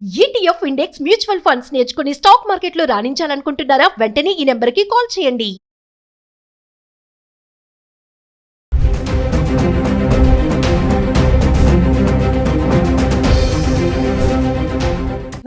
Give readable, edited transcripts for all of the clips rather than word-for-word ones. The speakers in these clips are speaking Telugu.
ఈటీఎఫ్ ఇండెక్స్ మ్యూచువల్ ఫండ్స్ నేర్చుకుని స్టాక్ మార్కెట్లో రాణించాలనుకుంటున్నారా? వెంటనే ఈ నెంబర్కి కాల్ చేయండి.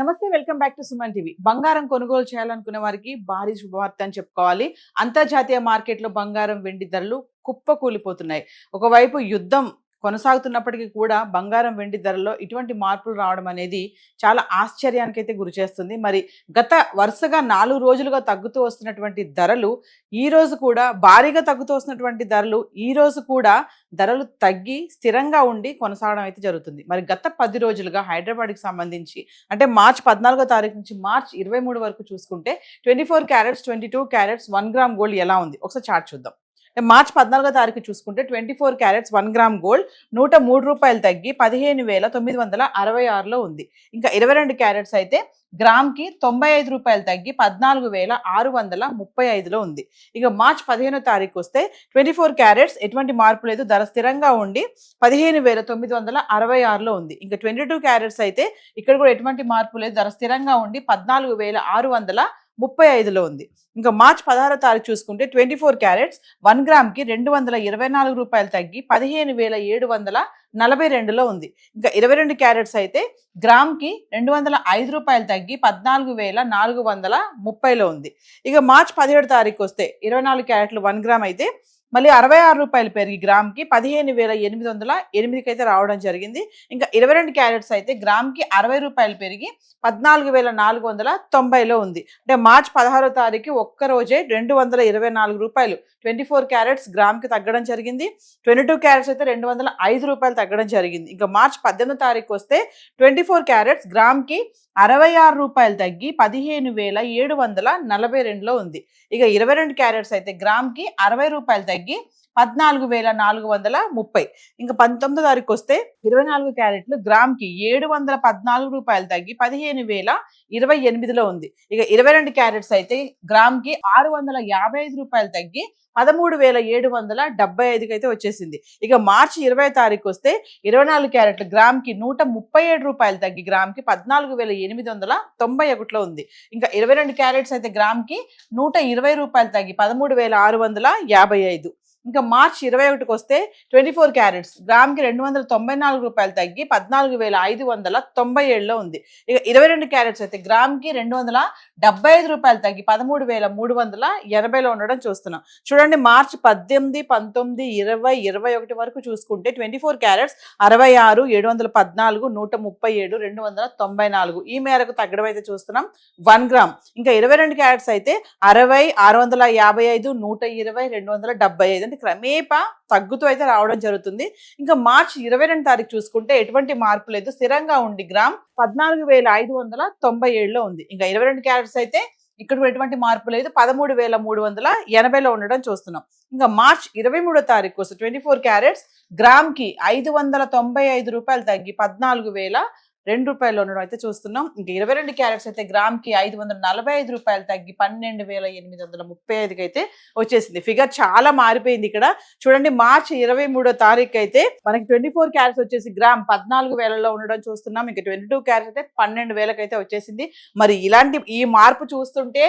నమస్తే, welcome back to Suman TV. బంగారం కొనుగోలు చేయాలనుకునే వారికి భారీ శుభవార్త అని చెప్పుకోవాలి. అంతర్జాతీయ మార్కెట్లో బంగారం వెండి ధరలు కుప్పకూలిపోతున్నాయి. ఒకవైపు యుద్ధం కొనసాగుతున్నప్పటికీ కూడా బంగారం వెండి ధరల్లో ఇటువంటి మార్పులు రావడం అనేది చాలా ఆశ్చర్యానికైతే గురి చేస్తుంది. మరి గత వరుసగా 4 రోజులుగా తగ్గుతూ వస్తున్నటువంటి ధరలు ఈ రోజు కూడా భారీగా తగ్గుతూ వస్తున్నటువంటి ధరలు ఈ రోజు కూడా ధరలు తగ్గి స్థిరంగా ఉండి కొనసాగడం అయితే జరుగుతుంది. మరి గత 10 రోజులుగా హైదరాబాద్కి సంబంధించి అంటే మార్చి 14వ తారీఖు నుంచి మార్చి 23 వరకు చూసుకుంటే 24 క్యారెట్స్ 22 క్యారెట్స్ 1 గ్రామ్ గోల్డ్ ఎలా ఉంది ఒకసారి చార్ట్ చూద్దాం. మార్చి 14వ తారీఖు చూసుకుంటే 24 క్యారెట్స్ 1 గ్రామ్ గోల్డ్ 103 రూపాయలు తగ్గి 15,966లో ఉంది. ఇంకా 22 క్యారెట్స్ అయితే గ్రామ్కి 95 రూపాయలు తగ్గి 14,635లో ఉంది. ఇక మార్చి 15వ తారీఖు వస్తే 24 క్యారెట్స్ ఎటువంటి మార్పు లేదు, ధర స్థిరంగా ఉండి 15,966లో ఉంది. ఇంకా 22 క్యారెట్స్ అయితే ఇక్కడ కూడా ఎటువంటి మార్పు లేదు, ధర స్థిరంగా ఉండి 14,635లో ఉంది. ఇంకా మార్చి 16వ తారీఖు చూసుకుంటే 24 క్యారెట్స్ 1 గ్రామ్కి 224 రూపాయలు తగ్గి 15,742లో ఉంది. ఇంకా 22 క్యారెట్స్ అయితే గ్రామ్కి 205 రూపాయలు తగ్గి 14,430లో ఉంది. ఇక మార్చి 17వ తారీఖు వస్తే 24 క్యారెట్లు 1 గ్రామ్ అయితే మళ్ళీ 66 రూపాయలు పెరిగి గ్రామ్కి 15,808కి అయితే రావడం జరిగింది. ఇంకా 22 క్యారెట్స్ అయితే గ్రామ్కి 60 రూపాయలు పెరిగి 14,490లో ఉంది. అంటే మార్చి 16వ తారీఖు ఒక్కరోజే 224 రూపాయలు 24 క్యారెట్స్ గ్రామ్కి తగ్గడం జరిగింది. 22 క్యారెట్స్ అయితే 205 రూపాయలు తగ్గడం జరిగింది. ఇంకా మార్చి 18వ తారీఖు వస్తే 24 క్యారెట్స్ గ్రామ్కి 66 రూపాయలు తగ్గి 15,742లో ఉంది. ఇక 22 క్యారెట్స్ అయితే గ్రామ్కి 60 రూపాయలు తగ్గి 14,430. ఇంకా 19వ తారీఖు వస్తే 24 క్యారెట్లు గ్రామ్కి 714 రూపాయలు తగ్గి 15,028లో ఉంది. ఇక 22 క్యారెట్స్ అయితే గ్రామ్కి 655 రూపాయలు తగ్గి 13,775కి అయితే వచ్చేసింది. ఇక మార్చి 20వ తారీఖు వస్తే 24 క్యారెట్లు గ్రామ్కి 137 రూపాయలు తగ్గి గ్రామ్కి 14,891లో ఉంది. ఇంకా 22 క్యారెట్స్ అయితే గ్రామ్కి 120 రూపాయలు తగ్గి 13,655. ఇంకా మార్చి 21కి వస్తే 24 క్యారెట్స్ గ్రామ్కి 294 రూపాయలు తగ్గి 14,597లో ఉంది. ఇక 22 క్యారెట్స్ అయితే గ్రామ్కి 275 రూపాయలు తగ్గి 13,380లో ఉండడం చూస్తున్నాం. చూడండి, మార్చి 18, 19, 20, 21 వరకు చూసుకుంటే 24 క్యారెట్స్ 66, 714, 137, 294 ఈ మేరకు తగ్గడం అయితే చూస్తున్నాం 1 గ్రామ్. ఇంకా 22 క్యారెట్స్ అయితే 60, 655, 120, 275 అంటే క్రమేపా తగ్గుతూ అయితే రావడం జరుగుతుంది. ఇంకా మార్చి 22వ తారీఖు చూసుకుంటే ఎటువంటి మార్పు లేదు, స్థిరంగా ఉండి గ్రామ్ 14,597లో ఉంది. ఇంకా 22 క్యారెట్స్ అయితే ఇక్కడ కూడా ఎటువంటి మార్పు లేదు, 13,380లో ఉండడం చూస్తున్నాం. ఇంకా మార్చి 23వ తారీఖు వస్తే 24 క్యారెట్స్ గ్రామ్కి 595 రూపాయలు తగ్గి 14,002 రూపాయలు ఉండడం అయితే చూస్తున్నాం. ఇంకా 22 క్యారెట్స్ అయితే గ్రామ్కి 545 రూపాయలు తగ్గి 12,835కి అయితే వచ్చేసింది. ఫిగర్ చాలా మారిపోయింది. ఇక్కడ చూడండి, మార్చి 23వ తారీఖు అయితే మనకి 24 క్యారెట్స్ వచ్చేసి గ్రామ్ 14,000లో ఉండడం చూస్తున్నాం. ఇంకా 22 క్యారెట్స్ అయితే 12,000కి అయితే వచ్చేసింది. మరి ఇలాంటి ఈ మార్పు చూస్తుంటే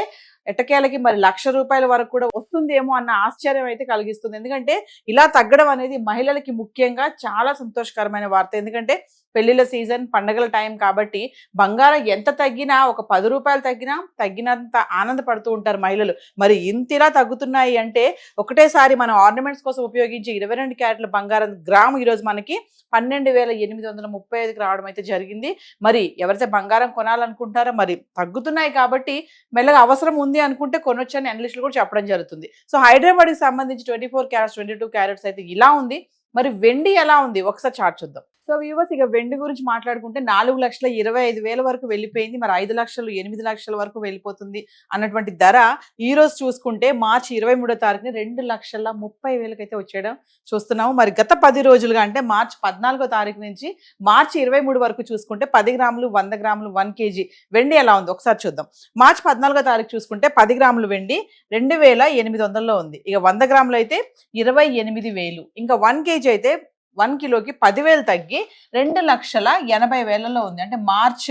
ఎట్టకేలకి మరి 1,00,000 రూపాయల వరకు కూడా వస్తుందేమో అన్న ఆశ్చర్యం అయితే కలిగిస్తుంది. ఎందుకంటే ఇలా తగ్గడం అనేది మహిళలకి ముఖ్యంగా చాలా సంతోషకరమైన వార్త. ఎందుకంటే పెళ్లిళ్ళ సీజన్, పండగల టైం కాబట్టి బంగారం ఎంత తగ్గినా ఒక 10 రూపాయలు తగ్గినంత ఆనందపడుతూ ఉంటారు మహిళలు. మరి ఇంతలా తగ్గుతున్నాయి అంటే ఒకటేసారి మనం ఆర్నమెంట్స్ కోసం ఉపయోగించే 22 క్యారెట్ల బంగారం గ్రామ్ ఈరోజు మనకి 12,835కి రావడం అయితే జరిగింది. మరి ఎవరైతే బంగారం కొనాలనుకుంటారో మరి తగ్గుతున్నాయి కాబట్టి మెల్లగా అవసరం ఉంది అనుకుంటే కొనొచ్చని అనలిస్టులు కూడా చెప్పడం జరుగుతుంది. సో హైదరాబాద్కి సంబంధించి 24 క్యారెట్స్ 22 క్యారెట్స్ అయితే ఇలా ఉంది. మరి వెండి ఎలా ఉంది ఒకసారి చార్ట్ చూద్దాం. సో వ్యూవర్స్, ఇక వెండి గురించి మాట్లాడుకుంటే 4,25,000 వరకు వెళ్ళిపోయింది. మరి 5 లక్షలు 8 లక్షల వరకు వెళ్ళిపోతుంది అన్నటువంటి ధర ఈ రోజు చూసుకుంటే మార్చి 23వ తారీఖున 2,30,000కి అయితే వచ్చేయడం చూస్తున్నాము. మరి గత 10 రోజులుగా అంటే మార్చి 14వ తారీఖు నుంచి మార్చి 23 వరకు చూసుకుంటే 10 గ్రాములు 100 గ్రాములు 1 కేజీ వెండి ఎలా ఉంది ఒకసారి చూద్దాం. మార్చి 14వ తారీఖు చూసుకుంటే 10 గ్రాములు వెండి 2,800లో ఉంది. ఇక 100 గ్రాములు అయితే 28,000. ఇంకా 1 కేజీ అయితే 1 కిలోకి 10,000 తగ్గి 2,80,000లో ఉంది. అంటే మార్చ్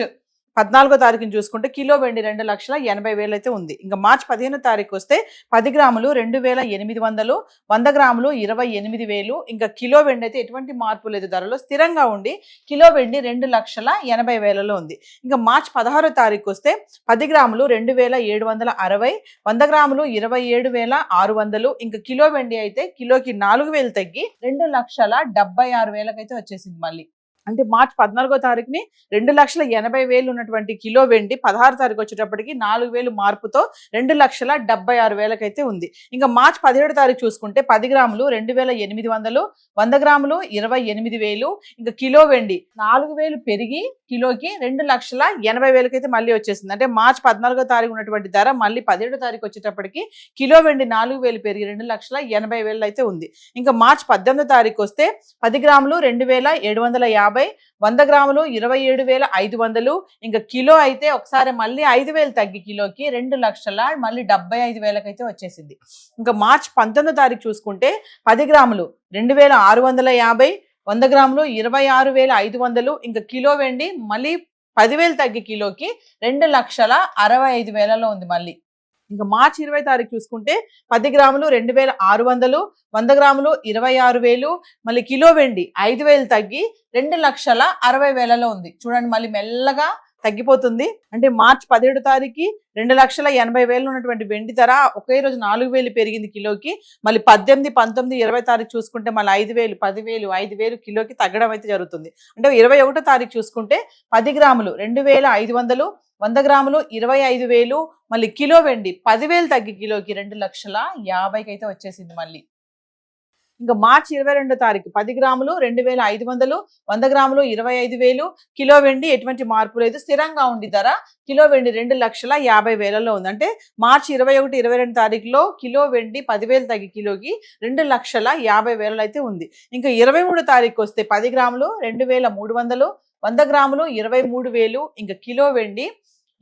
14వ తారీఖుని చూసుకుంటే కిలో వెండి 2,80,000 అయితే ఉంది. ఇంకా మార్చి 15వ తారీఖు వస్తే 10 గ్రాములు 2,800, 100 గ్రాములు 28,000. ఇంకా కిలో వెండి అయితే ఎటువంటి మార్పు లేదు, ధరలో స్థిరంగా ఉండి కిలో వెండి 2,80,000లో ఉంది. ఇంకా మార్చి 16వ తారీఖు వస్తే 10 గ్రాములు 2,760, 100 గ్రాములు 27,600. ఇంకా కిలో వెండి అయితే కిలోకి 4,000 తగ్గి 2,76,000 అయితే వచ్చేసింది మళ్ళీ. అంటే మార్చి 14వ తారీఖుని 2,80,000 ఉన్నటువంటి కిలో వెండి 16 తారీఖు వచ్చేటప్పటికి 4,000 మార్పుతో 2,76,000 అయితే ఉంది. ఇంకా మార్చి 17వ తారీఖు చూసుకుంటే 10 గ్రాములు 2,800, 100 గ్రాములు 28,000. ఇంకా కిలో వెండి 4,000 పెరిగి కిలోకి 2,80,000 అయితే మళ్ళీ వచ్చేసింది. అంటే మార్చి 14వ తారీఖు ఉన్నటువంటి ధర మళ్ళీ 17వ తారీఖు వచ్చేటప్పటికి కిలో వెండి 4,000 పెరిగి 2,80,000 అయితే ఉంది. ఇంకా మార్చి 18వ తారీఖు వస్తే 10 గ్రాములు 2,750, 100 గ్రాములు 27,500. ఇంకా కిలో అయితే ఒకసారి మళ్ళీ 5,000 తగ్గి కిలోకి 2,75,000 అయితే వచ్చేసింది. ఇంకా మార్చి 19వ తారీఖు చూసుకుంటే 10 గ్రాములు 2,650, 100 గ్రాములు 26,500. ఇంకా కిలో వెండి మళ్ళీ 10,000 తగ్గి కిలోకి 2,65,000లో ఉంది మళ్ళీ. ఇంకా మార్చి 20వ తారీఖు చూసుకుంటే 10 గ్రాములు 2,600, 100 గ్రాములు 26,000. మళ్ళీ కిలో వెండి 5,000 తగ్గి 2,60,000లో ఉంది. చూడండి మళ్ళీ మెల్లగా తగ్గిపోతుంది. అంటే మార్చి 17వ తారీఖు 2,80,000 ఉన్నటువంటి వెండి ధర ఒకే రోజు 4,000 పెరిగింది కిలోకి. మళ్ళీ 18, 19, 20 తారీఖు చూసుకుంటే మళ్ళీ 5,000, 10,000, 5,000 కిలోకి తగ్గడం అయితే జరుగుతుంది. అంటే 21వ తారీఖు చూసుకుంటే 10 గ్రాములు 2,500, 100 గ్రాములు 25,000. మళ్ళీ కిలో వెండి 10,000 తగ్గి కిలోకి 2,50,000 అయితే వచ్చేసింది మళ్ళీ. ఇంకా మార్చి 22వ తారీఖు 10 గ్రాములు 2,500, 100 గ్రాములు 25,000. కిలో వెండి ఎటువంటి మార్పు లేదు, స్థిరంగా ఉండి ధర కిలో వెండి 2,50,000లో ఉంది. అంటే మార్చి 21, 22 తారీఖులో కిలో వెండి 10,000 తగ్గి కిలోకి 2,50,000 అయితే ఉంది. ఇంకా 23వ తారీఖు వస్తే 10 గ్రాములు 2,300, 100 గ్రాములు 23,000. ఇంకా కిలో వెండి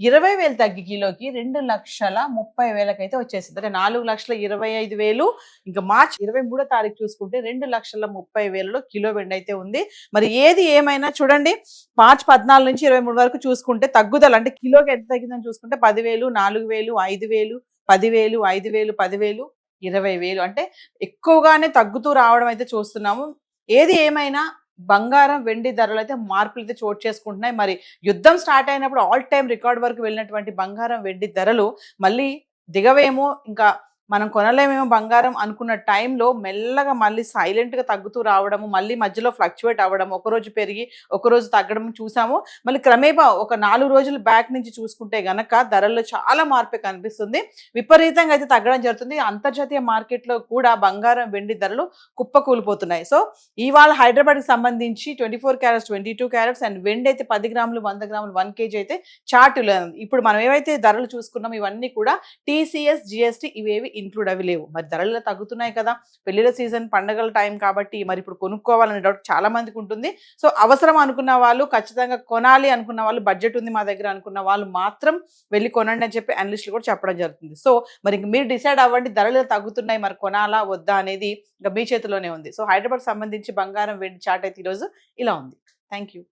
20,000 తగ్గి కిలోకి 2,30,000 అయితే వచ్చేసింది. అంటే 4,25,000. ఇంకా మార్చి 23వ తారీఖు చూసుకుంటే 2,30,000లో కిలో వెండి అయితే ఉంది. మరి ఏది ఏమైనా చూడండి, మార్చి 14 నుంచి 23 వరకు చూసుకుంటే తగ్గుదల, అంటే కిలోకి ఎంత తగ్గిందని చూసుకుంటే 10,000, 4,000, 5,000, 10,000, 5,000, 10,000, 20,000. అంటే ఎక్కువగానే తగ్గుతూ రావడం అయితే చూస్తున్నాము. ఏది ఏమైనా బంగారం వెండి ధరలు అయితే మార్పులు అయితే చోటు చేసుకుంటున్నాయి. మరి యుద్ధం స్టార్ట్ అయినప్పుడు ఆల్ టైమ్ రికార్డ్ వరకు వెళ్ళినటువంటి బంగారం వెండి ధరలు మళ్ళీ దిగవేమో, ఇంకా మనం కొనలేమేమో బంగారం అనుకున్న టైంలో మెల్లగా మళ్ళీ సైలెంట్గా తగ్గుతూ రావడము, మళ్ళీ మధ్యలో ఫ్లక్చువేట్ అవ్వడం, ఒకరోజు పెరిగి ఒకరోజు తగ్గడం చూసాము. మళ్ళీ క్రమేపా ఒక 4 రోజుల బ్యాక్ నుంచి చూసుకుంటే గనక ధరల్లో చాలా మార్పే కనిపిస్తుంది. విపరీతంగా అయితే తగ్గడం జరుగుతుంది. అంతర్జాతీయ మార్కెట్లో కూడా బంగారం వెండి ధరలు కుప్పకూలిపోతున్నాయి. సో ఇవాళ హైదరాబాద్కి సంబంధించి 24 క్యారెట్స్, 22 క్యారెట్స్ అండ్ వెండి అయితే 10 గ్రాములు, 100 గ్రాములు, 1 kg అయితే చార్టులు. ఇప్పుడు మనం ఏవైతే ధరలు చూసుకున్నాం ఇవన్నీ కూడా TCS, GST ఇవేవి ఇంక్లూడ్ అవి లేవు. మరి ధరలు తగ్గుతున్నాయి కదా, పెళ్లిళ్ళ సీజన్, పండగల టైం కాబట్టి మరి ఇప్పుడు కొనుక్కోవాలనే డౌట్ చాలా మందికి ఉంటుంది. సో అవసరం అనుకున్న వాళ్ళు, ఖచ్చితంగా కొనాలి అనుకున్న వాళ్ళు, బడ్జెట్ ఉంది మా దగ్గర అనుకున్న వాళ్ళు మాత్రం వెళ్ళి కొనండి అని చెప్పి అనలిస్టులు కూడా చెప్పడం జరుగుతుంది. సో మరి మీరు డిసైడ్ అవ్వండి, ధరలు తగ్గుతున్నాయి మరి కొనాలా వద్దా అనేది ఇంకా మీ చేతిలోనే ఉంది. సో హైదరాబాద్ సంబంధించి బంగారం వెండి చార్ట్ అయితే ఈరోజు ఇలా ఉంది. Thank you.